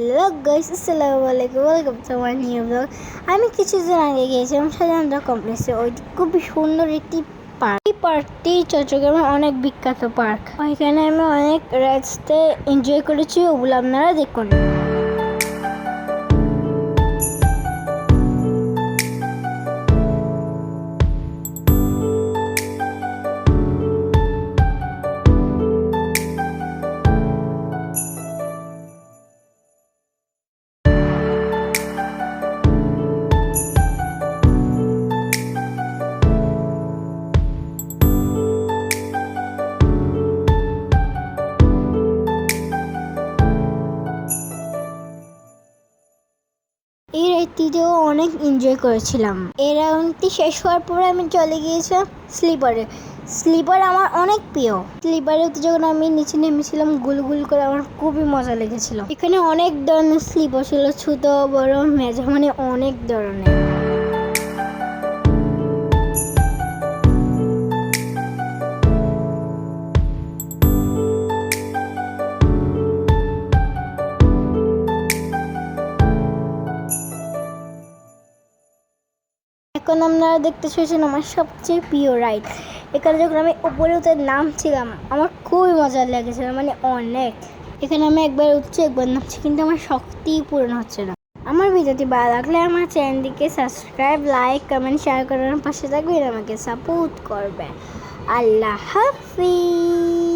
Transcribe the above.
Hello guys, আসসালামু আলাইকুম, welcome to my new blog. আমি কিছুদিন আগে গিয়েছিলাম সাজানরা কমপ্লেক্সে। ওইটি খুবই সুন্দর একটি পার্ক। এই পার্কটি চট্টগ্রামের অনেক বিখ্যাত পার্ক। ওইখানে আমি অনেক রাইডসতে এনজয় করেছি, ওগুলো আপনারা দেখুন। এই রাইডটিতেও অনেক এনজয় করেছিলাম। এই রাউন্ডটি শেষ হওয়ার পরে আমি চলে গিয়েছিলাম স্লিপার আমার অনেক প্রিয়। স্লিপারে যখন আমি নিচে নেমেছিলাম গুল গুল করে, আমার খুবই মজা লেগেছিল। এখানে অনেক ধরনের স্লিপার ছিল, ছোট বড় মেজা, মানে অনেক ধরনের। এখন আপনারা দেখতে চাইছেন আমার সবচেয়ে প্রিয় রাইড। এখানে যখন আমি উপরে উঠে নামছিলাম, আমার খুবই মজা লেগেছিল, মানে অনেক। এখানে আমি একবার উঠছি একবার নামছি, কিন্তু আমার শক্তিই পূরণ হচ্ছে না। আমার ভিডিওটি ভালো লাগলে আমার চ্যানেলটিকে সাবস্ক্রাইব, লাইক, কমেন্ট, শেয়ার করার পাশে থাকবেন, আমাকে সাপোর্ট করবে। আল্লাহ হাফিজ।